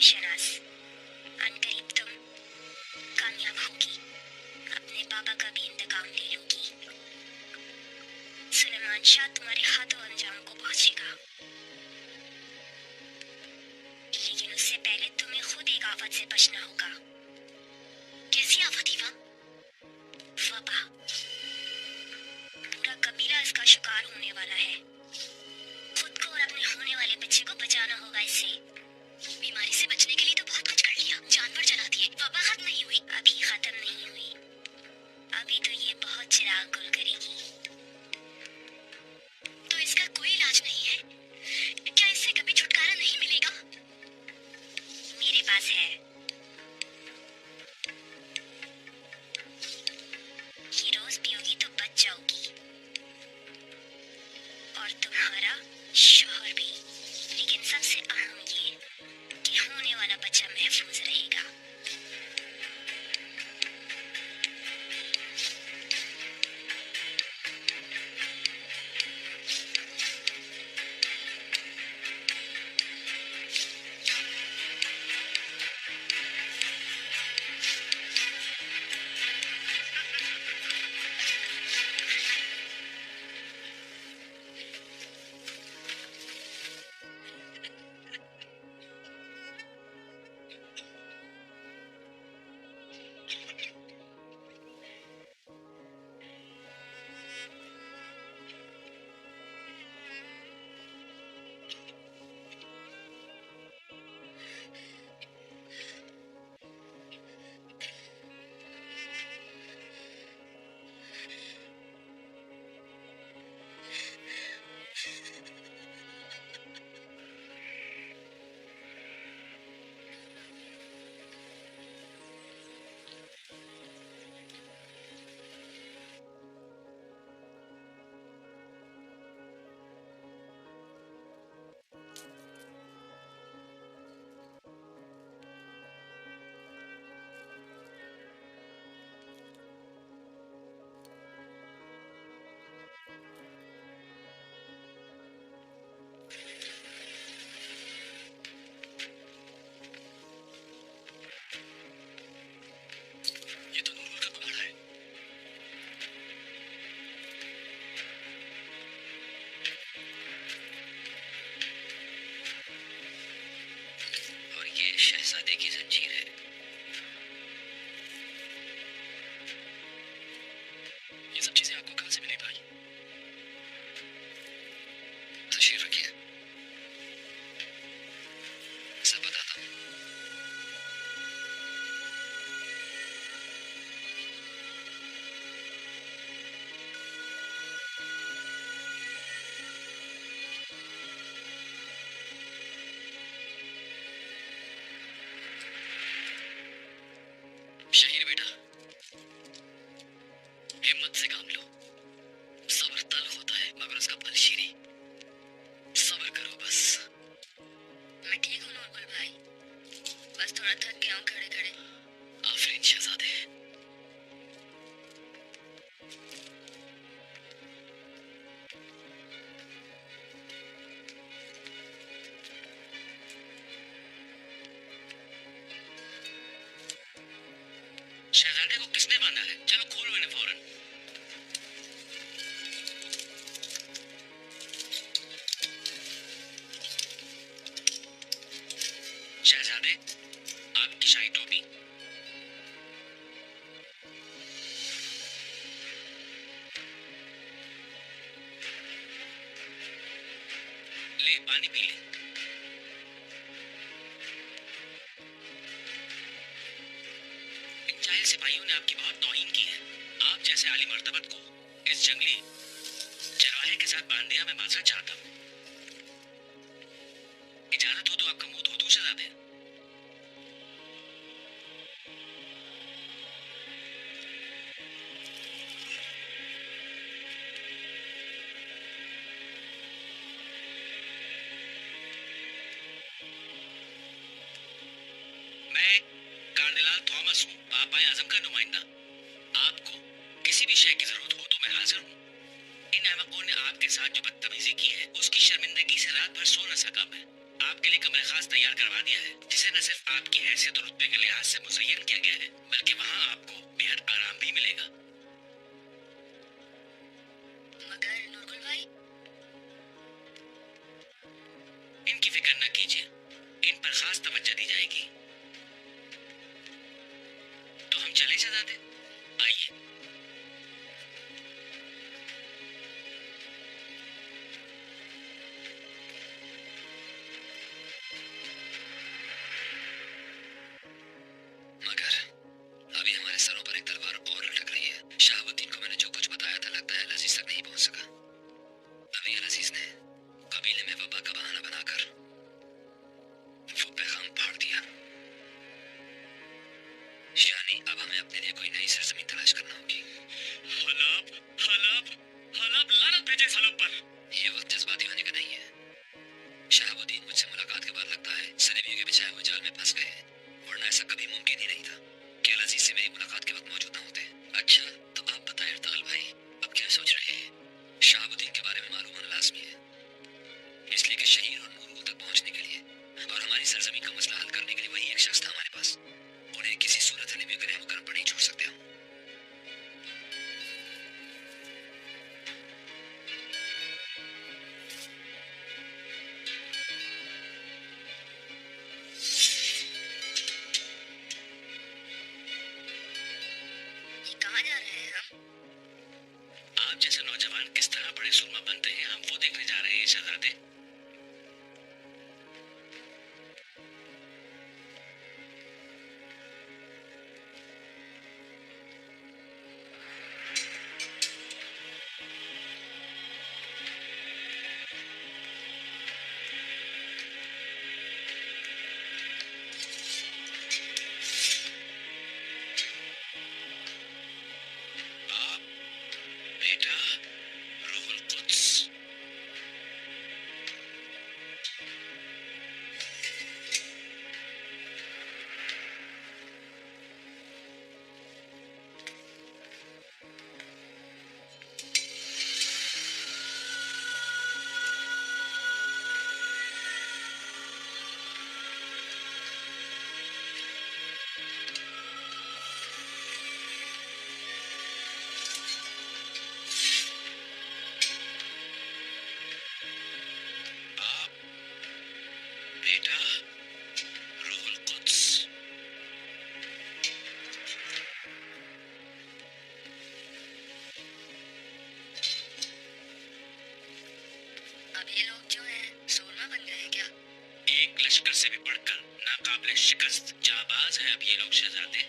शनाज, अनकरीब तुम कामयाब होगी, अपने पापा का भी इंतकाम ले लोगी। सुलेमान शाह तुम्हारे हाथों अंजाम को पहुंचेगा, लेकिन उससे पहले तुम्हें खुद एक आफत से बचना होगा। कैसी आफत ईवा? वबा। पूरा कबीला इसका शिकार होने वाला है। खुद को और अपने होने वाले बच्चे को बचाना होगा इससे। बीमारी से बचने के लिए तो बहुत कुछ कर लिया, जानवर जला दिए, वबा खत्म नहीं हुई। अभी खत्म नहीं हुई, अभी तो ये बहुत चिराग गुल करेगी। तो इसका कोई इलाज नहीं है? क्या इससे कभी छुटकारा नहीं मिलेगा? मेरे पास है। ये रोज पियोगी तो बच जाओगी, और तुम्हारा शौहर भी। लेकिन सबसे अहम ये कि होने वाला बच्चा महफूज रहेगा। ये तो नूरुल का कुल्हाड़ा है। और ये शहजादे की जंजीर है। ये सब चीजें आपको कहाँ से मिली भाई? तशरीफ रखिए, सब बताता हूँ। शहीर बेटा, हिम्मत से काम लो। सब्र तल्ख होता है मगर उसका फल शीरी। सब्र करो बस। मैं ठीक हूँ नूरगुल भाई, बस थोड़ा थक गया हूँ खड़े खड़े। आफरीन शहजादे। शहजादे को किसने बांधा है? चलो खोलो इन्हें फौरन। शहजादे, आपकी शाही टोपी। ले पानी पी ले। इन जाहिल सिपाहियों ने आपकी बहुत तौहीन की है। आप जैसे आली मर्तबत को इस जंगली चरवाहे के साथ बांधे मैं माजरत चाहता हूँ। इजाजत हो तो आपका मुंह धो दूं शहजादे। मैं कार्डिनल थॉमस हूँ, पापा आजम का नुमाइंदा। आपको किसी भी शय की जरूरत हो तो मैं हाजिर हूँ। इन अहमकों ने आपके साथ जो बदतमीजी की है उसकी शर्मिंदगी से रात भर सो न सका मैं। आपके लिए कमरे खास तैयार करवा दिया है, जिसे न सिर्फ आपकी हैसियत और रुतबे के लिहाज से मुज़य्यन किया गया है, बल्कि वहाँ आपको बेहद आराम भी मिलेगा। मगर नूरगुल भाई, इनकी फिक्र न कीजिए, इन पर खास तवज्जो दी जाएगी। तो हम चले शहजादे, आइए। मगर अभी हमारे सरों पर एक तलवार और लटक रही है। शहाबुद्दीन को मैंने जो कुछ बताया था, लगता है अल-अज़ीज़ तक नहीं पहुंच सका। अभी अल-अज़ीज़ ने कबीले में वबा का बहाना बनाकर वो पैगाम फाड़ दिया। यानी अब हमें अपने लिए कोई नई सरजमीन तलाश करना होगी। हलाब, हलाब, हलाब, लानत भेजे सालों पर। ये वक्त जज्बाती होने का नहीं है। शहाबुद्दीन मुझसे मुलाकात के बाद लगता है सलीबियों के बिछाए हुए जाल में फंस गए हैं, वरना ऐसा कभी मुमकिन ही नहीं था कि अल-अज़ीज़ से मेरी मुलाकात के वक्त मौजूद ना होते। अच्छा, तो आप बताएं अर्तगल भाई, अब क्या सोच रहे हैं? शहाबुद्दीन के बारे में मालूम होना लाज़मी है, इसलिए कि शहीर और नूरगुल तक पहुंचने के लिए और हमारी सरजमीन का मसला हल करने के लिए वही एक शख्स था हमारे पास। उन्हें किसी सूरत हल में रहम करम पर नहीं छोड़ सकते हम। ये कहाँ जा रहे हैं हम? आप जैसे नौजवान किस तरह बड़े सुरमा बनते हैं, हम वो देखने जा रहे हैं शहजादे। आप बेटा रूहुल कुद्स। आप बेटा रूहुल कुद्स। अब ये लोग जो हैं सूरमा बन गए हैं क्या? एक लश्कर से भी बढ़कर नाकाबिले शिकस्त जाबाज हैं अब ये लोग शहजादे।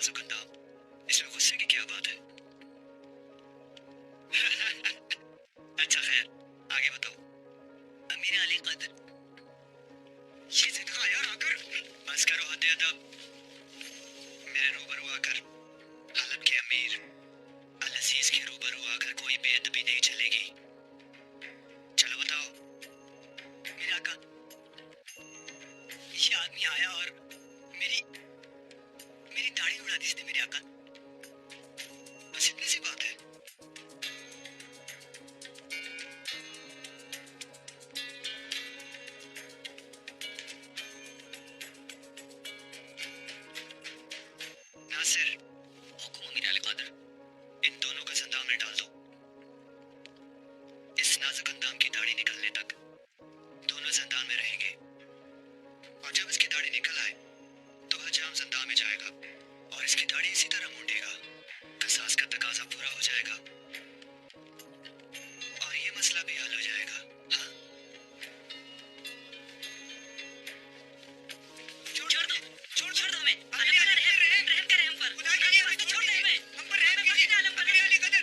नाजुक अंदाम, इसमें गुस्से की क्या बात है? अच्छा खैर, आगे बताओ। अमीर अली कदर, ये जिंदगा यार आकर बस करो हद अदब। मेरे रूबरू आकर हलब के अमीर अल अजीज के रूबरू आकर कोई बेअदबी नहीं चलेगी। चलो बताओ। मेरे आका, ये आदमी आया और मेरी मेरी दाढ़ी उड़ा दी इसने मेरे आका। बस इतनी सी बात है। नासिर, हुक्म अमीर अली कादर, इन दोनों को जंदाम में डाल दो। इस नाजुक अंदाम की दाढ़ी निकलने तक दोनों जंदाम में रहेंगे, और जब इसकी दाढ़ी निकल आए तो हजाम जंदाम में जाएगा और इसकी दाढ़ी इसी तरह मूंडेगा। कसास का तकाजा पूरा हो जाएगा और ये मसला भी हल हो जाएगा। हाँ, छोड़ दो हमें। रहम कर हम पर। छोड़ दे हमें। हम पर रहम कीजिए। अमीर अली कदर,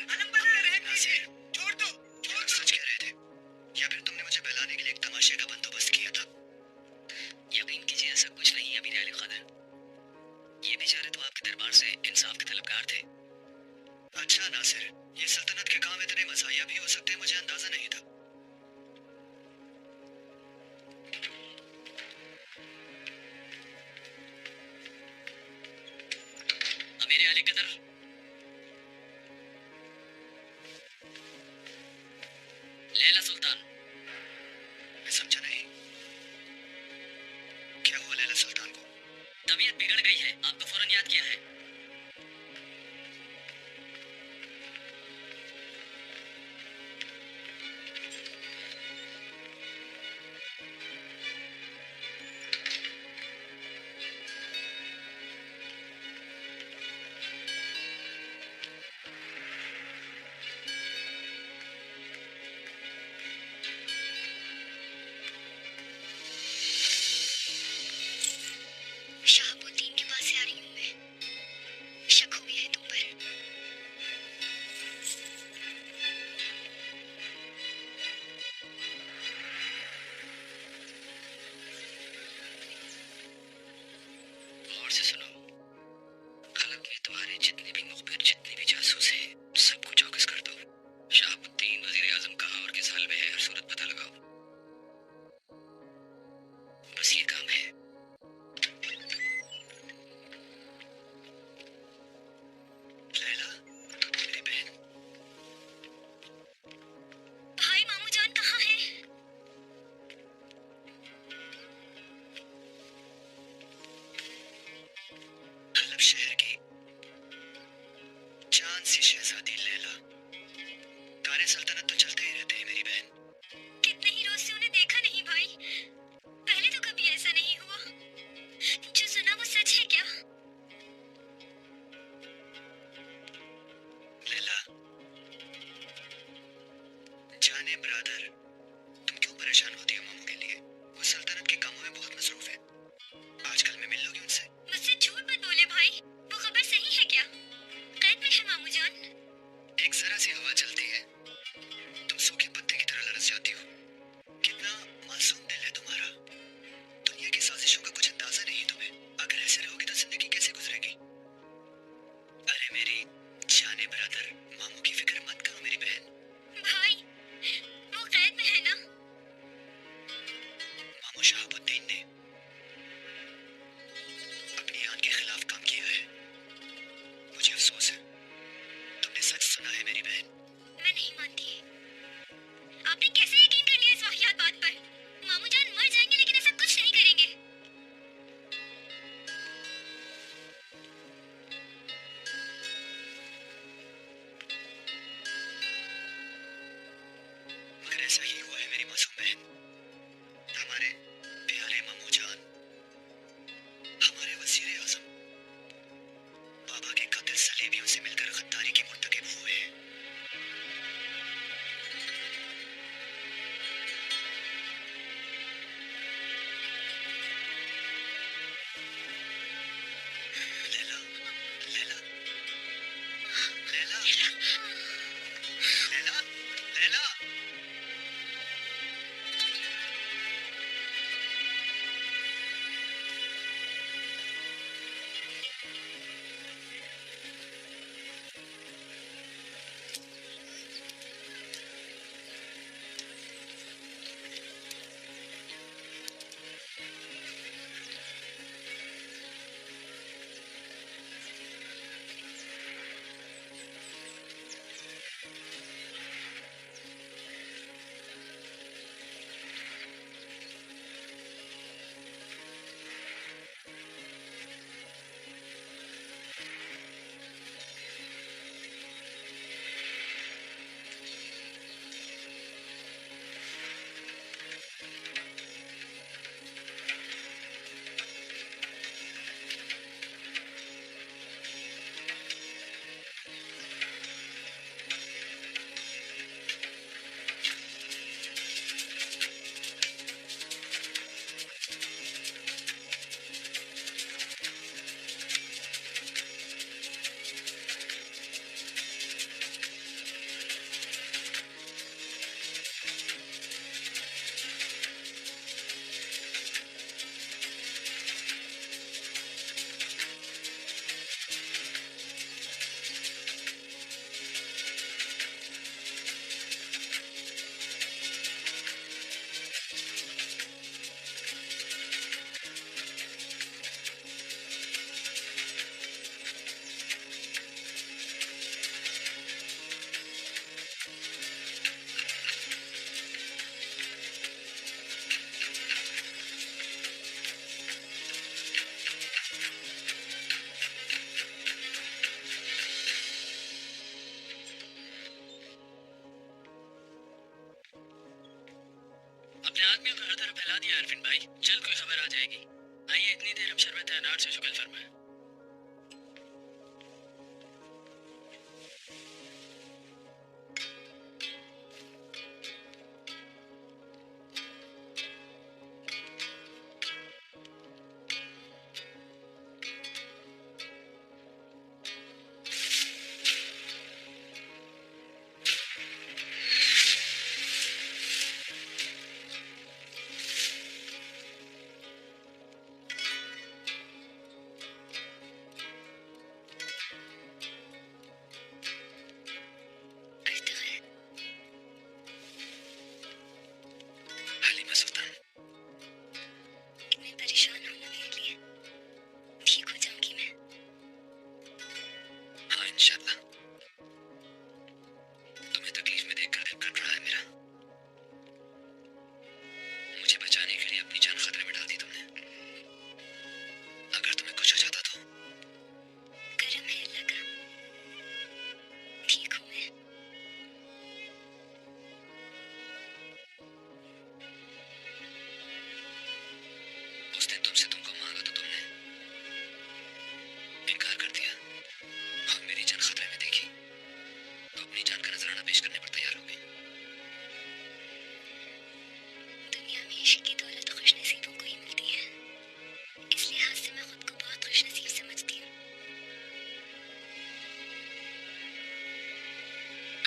नासिर, छोड़ दो। सच कह रहे थे या फिर तुमने मुझे बहलाने के लिए एक तमाशे का बंदोबस्त किया था? यकीन कीजिए ऐसा कुछ नहीं अमीर अली कदर। ये बेचारे तो आपके दरबार से इंसाफ के तलबगार थे। अच्छा नासिर, ये सल्तनत के काम इतने मज़ाहिया भी हो सकते हैं, मुझे अंदाजा नहीं था। अमीर अली कदर, लैला सुल्तान। मैं समझा नहीं, क्या हुआ लैला सुल्तान को? तबीयत बिगड़ गई है, आपको फौरन याद किया है। शहाबुद्दीन के पास से आ रही हूँ मैं। अपने आदमियों को हर तरफ फैला दिया अरविंद भाई, जल्द कोई खबर आ जाएगी। आइए इतनी देर हम शरबत अनार से शुक्र फरमाएं। हलीमा सुल्तान, इतने परेशान हो ना मेरे लिए, ठीक हो जाऊंगी मैं। हाँ इंशाल्लाह। तुम्हें तकलीफ में देखकर दिल कट रहा है मेरा। मुझे बचाने के लिए अपनी जान खतरे में डाल दी तुमने। अगर तुम्हें कुछ हो जाता तो? करम है अल्लाह का, ठीक हूँ मैं। उस दिन तुमसे तुमको मांगा तो तुमने इनकार कर दिया और मेरी जान खतरे में देखी तो अपनी जान का नजराना पेश करने पर तैयार हो गई। दुनिया में इश्क की दौलत खुश नसीबों को ही मिलती है, इस लिहाज से मैं खुद को बहुत खुश नसीब समझती हूँ।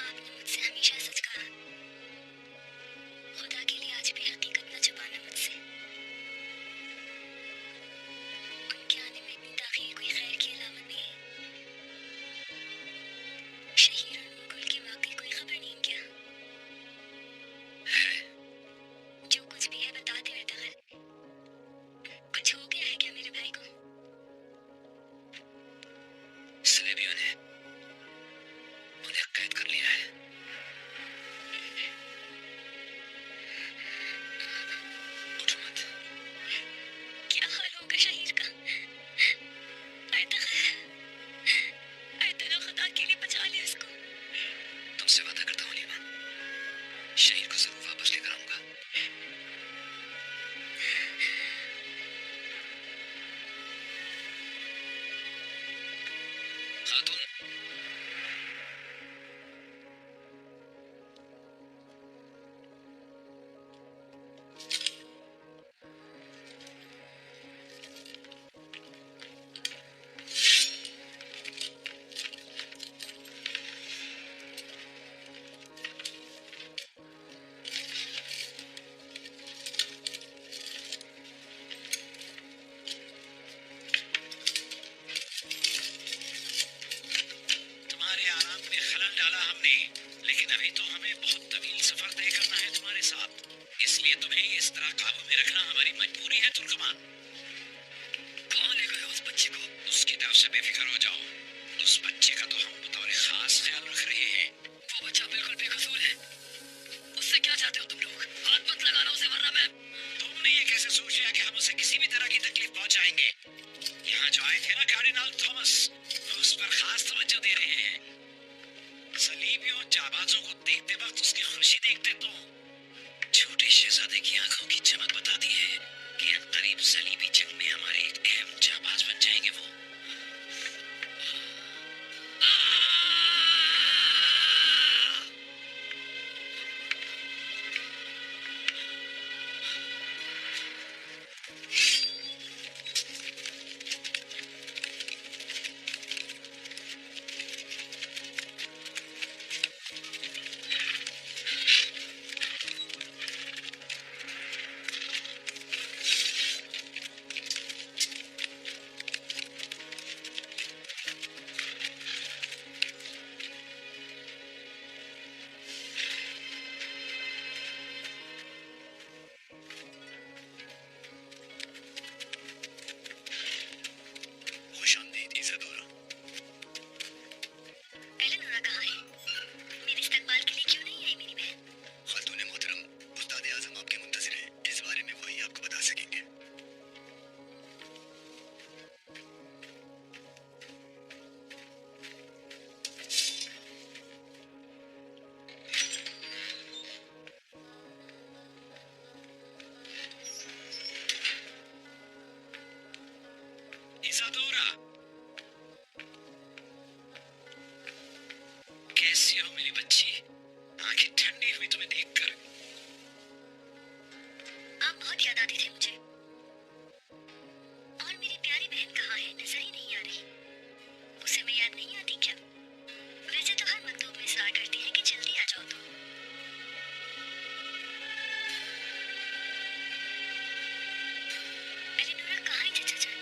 आपने मुझसे हमेशा सच कहा, खुदा के लिए आज भी हकीकत न छुपाना मुझसे। उनके आने में इतनी ताखीर कोई खैर की अलामत नहीं है। शहीर और मुगल की वाकई कोई खबर नहीं क्या? है जो कुछ भी है बता दे अर्तगल। कुछ हो गया है क्या मेरे भाई को? सलेबियों ने उन्हें कैद कर लिया है। उठो मत। क्या हाल होगा शहीर का? अर्तगल, अर्तगल खुदा के लिए बचा ले उसको। तुमसे वादा करता हूँ हलीमा, शहीद को जरूर वापस लेकर आऊंगा। खातून, तुम्हारे आराम में खलल डाला हमने, लेकिन अभी तो हमें बहुत तवील सफर तय करना है तुम्हारे साथ, इसलिए तुम्हें इस तरह काबू में रखना हमारी मजबूरी है। तुर्कमान, कहाँ ले गए उस बच्चे को? उसकी तरफ से बेफिक्र हो जाओ, उस बच्चे का तो हम बतौर खास ख्याल रख रहे हैं। वो बच्चा बिल्कुल बेकसूर है, उससे क्या चाहते हो तुम लोग? हाथ मत लगाना उसे, वरना मैं... तुमने ये कैसे सोच लिया कि हम उसे किसी भी तरह की तकलीफ पहुंचाएंगे? यहाँ जो आए थे ना कार्डिनल थॉमस, उस पर खास तवज्जो दे रहे हैं। सलीबियों जाबाजों को देखते वक्त उसकी खुशी देखते तो छोटे शहजादे की आंखों की चमक बताती है कि करीब सलीबी जंग में हमारे एक अहम जाबाज बन जाएंगे वो। बहुत याद आते थे मुझे। और मेरी प्यारी बहन कहाँ है, नजर ही नहीं आ रही। उसे मैं याद नहीं आती क्या? वैसे तो हर मकतूब में इसरार करती है कि जल्दी आ जाओ तुम। एलिनोरा कहाँ है चचा?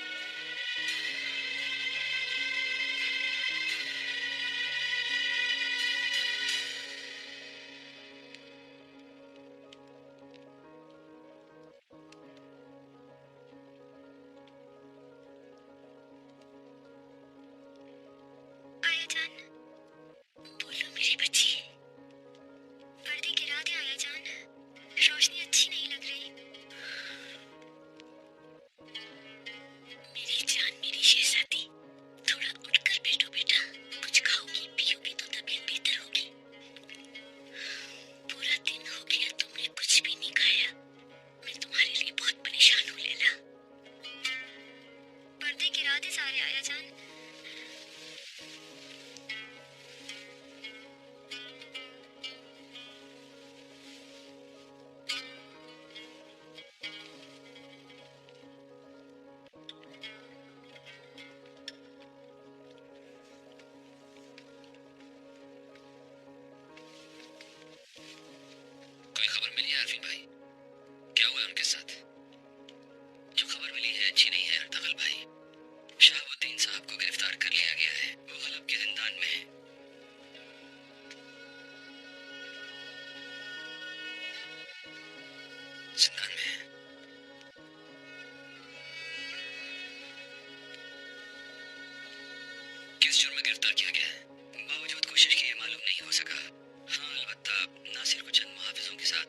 आया जान, बोलो मेरी बच्ची। पर्दे गिरा दे आया जान, रोशनी अच्छी नहीं लग रही। मेरी जान, मेरी शहजादी, थोड़ा उठकर बैठो बेटा। कुछ खाओगी पियोगी तो तबीयत बेहतर होगी। पूरा दिन हो गया तुमने कुछ भी नहीं खाया। मैं तुम्हारे लिए बहुत परेशान हूँ लैला। पर्दे गिरा दे सारे आया जान। कोई खबर मिली है आरफीन भाई? क्या हुआ है उनके साथ? जो खबर मिली है अच्छी नहीं है अर्तगल भाई। शहाबुद्दीन साहब को गिरफ्तार कर लिया गया है, वो हलब के जिंदान में है। जिंदान में है? किस जुर्म में गिरफ्तार किया गया है? बावजूद कोशिश के ये मालूम नहीं हो सका। हाँ, अलबत्ता नासिर को चंद मुहाफिजों के साथ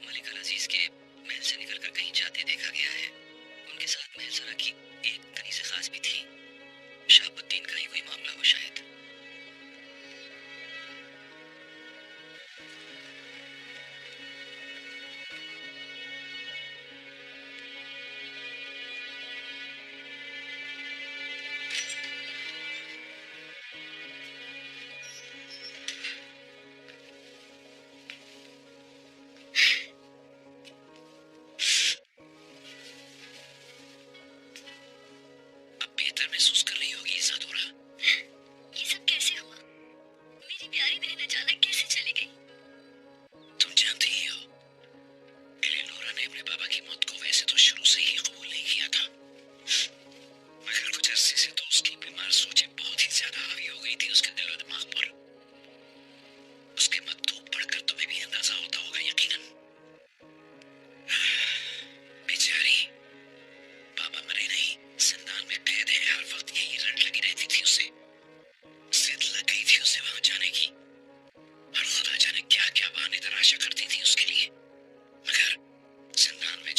मलिक अल अजीज के महल से निकलकर कहीं जाते देखा गया है। उनके साथ महल सरा की एक कनीज़ खास भी थी। शहाबुद्दीन का ही कोई मामला हो शायद। अब बेहतर महसूस कर रही होगी इज़ादोरा। ये सब कैसे हुआ? मेरी प्यारी बहन अचानक कैसे चली गई? तुम जानती ही हो, एलेनोरा ने अपने बाबा की मौत को वैसे तो शुरू से ही कबूल नहीं किया था, मगर कुछ अरसे से तो उसकी बीमार सोचें बहुत ही ज्यादा हावी हो गई थी उसके दिल और दिमाग पर। उसके मकतूब पढ़कर तुम्हें भी अंदाजा होता होगा यकीनन। बेचारी, बाबा मरे नहीं, जिंदान में कैद है। हर वक्त यही रट लगी रहती थी उसे। जिद लग गई थी उसे वहां जाने की, और खुदा जाने क्या क्या बहाने तराशा करती थी उसके लिए, मगर जिंदान में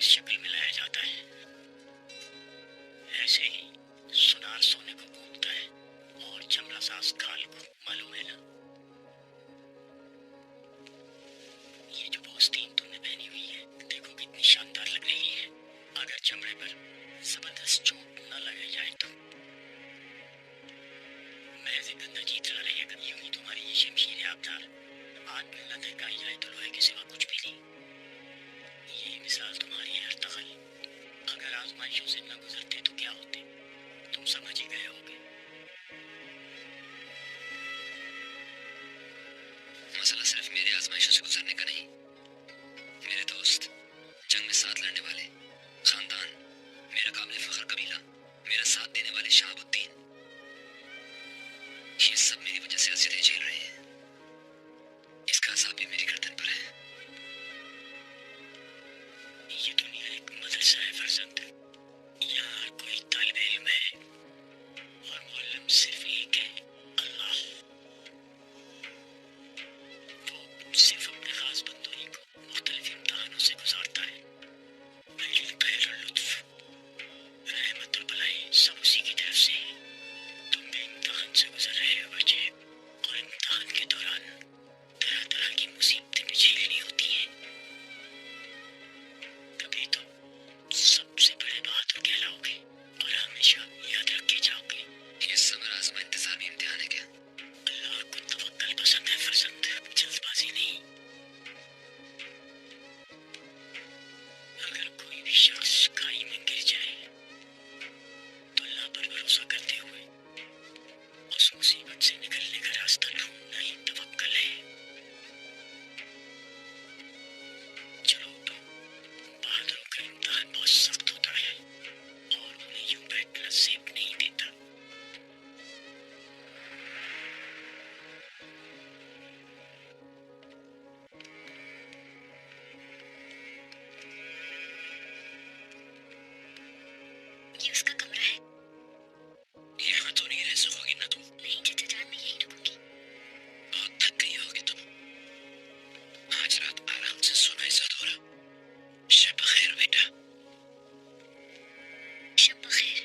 शक्ल में लाया जाता है। ऐसे ही सुनार सोने को कूदता है और चमड़ा सास खाल को, मालूम है ना? ये जो पोस्तीन तुमने पहनी हुई है, देखो कितनी शानदार लग रही है। अगर चमड़े पर जबरदस्त चोट न लगाई जाए तो महज गंदा जीत रहा रहेगा। यूं ही तुम्हारी ये शमशीर आबदार हाथ में न दहकाई जाए तो लोहे के सिवा कुछ भी नहीं। ये मिसाल तुम्हारी है अर्तगल। अगर आजमाइशों से न गुजरते तो क्या होते, तुम समझ ही गए होगे। मसला सिर्फ मेरे आजमाइशों से गुजरने का नहीं, मेरे दोस्त, जंग में साथ लड़ने वाले, खानदान, मेरा काबिल फख्र कबीला, मेरा साथ देने वाले शहाबुद्दीन, ये सब मेरी वजह से अज़ियतें झेल रहे हैं। इसका अज़ाब भी मेरी गर्दन पर है। ये दुनिया एक मदरसा है फर्जंद। यहाँ हर कोई तालिब इल्म है और मुअल्लिम सिर्फ एक है, अल्लाह। वो सिर्फ अपने खास बंदों ही को मुख्तलिफ इम्तिहानों से गुजारता है। खैर लुत्फ रहमतुल बलाई सब उसी की तरफ से है। तुम भी इम्तिहान से गुजर रहे हो बच्चे, और इम्तिहान के दौरान तरह तरह की मुसीबतें भी झेलनी होती हैं। कभी तो सबसे बड़े बहादुर कहलाओगे और हमेशा याद रखे जाओगे। ये समर आजमा इंतजामी इम्तिहान है क्या? अल्लाह को तवक्कल पसंद है फर्जंद, जल्दबाजी नहीं। अगर कोई भी शख्स खाई में गिर जाए तो अल्लाह पर भरोसा करते हुए उस मुसीबत से निकलने का रास्ता ढूंढना ही तवक्कल है। चलो उठो, बहादुरों का इम्तिहान बहुत सख्त होता है और उन्हें यूं बैठना सेब नहीं देता। ये उसका कमरा है। यहाँ तो नहीं रह सकोगी ना तुम? नहीं चाचा जान, मैं यहीं रुकूंगी। बहुत थक गई होगी तुम। आज रात आराम से सोना इज्जत हो रहा। शब खैर बेटा। शब बखैर।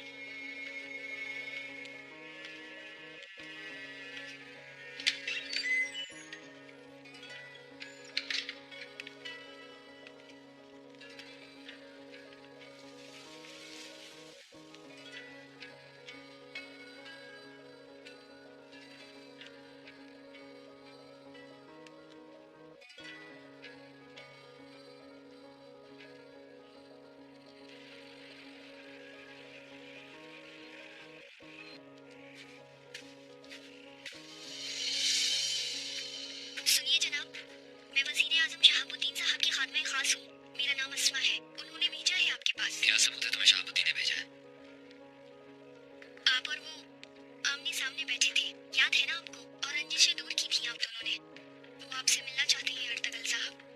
सुनिए जनाब, मैं वज़ीर आज़म शहाबुद्दीन साहब की खादमे खास हूँ। मेरा नाम अस्मा है। उन्होंने भेजा है आपके पास। क्या सबूत है तुम्हें शहाबुद्दीन ने भेजा है? आप और वो आमने सामने बैठे थे, याद है ना आपको? और रंजिशें दूर की थी आप दोनों ने। वो आपसे मिलना चाहते हैं अर्तगल साहब।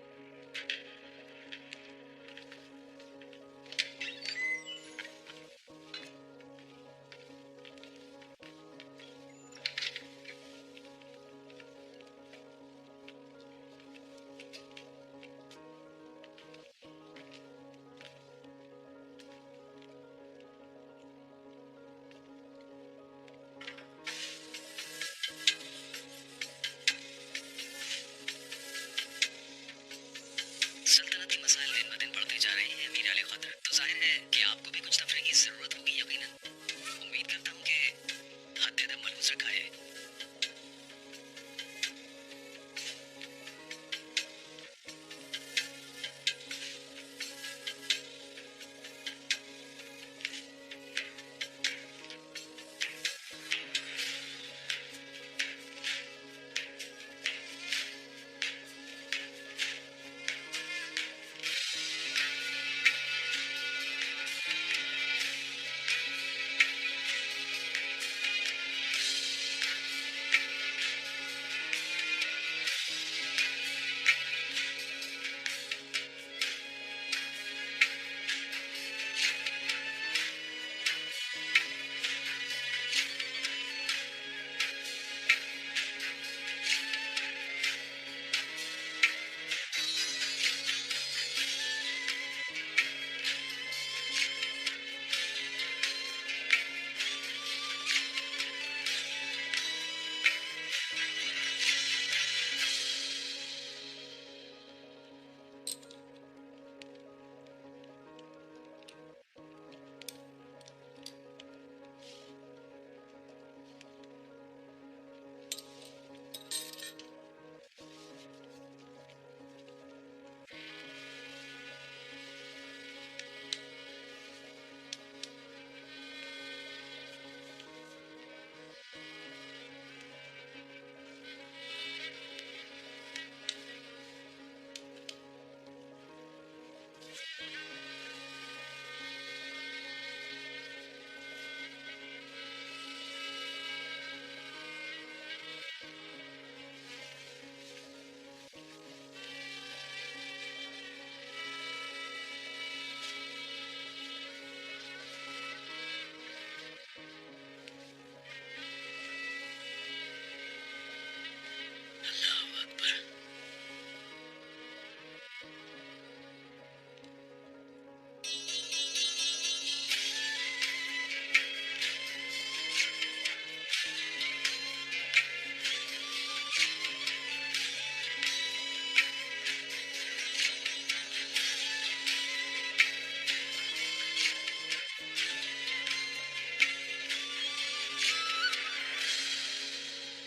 सल्तनती मसाइल दिन ब दिन बढ़ते जा रहे हैं मीर अली खतर। तो जाहिर है कि आपको भी कुछ तफरीह की जरूरत होगी यकीनन। उम्मीद करता हूँ कि हद दम मलबूस रखा है।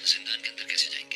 जिंदान के अंदर कैसे जाएंगे?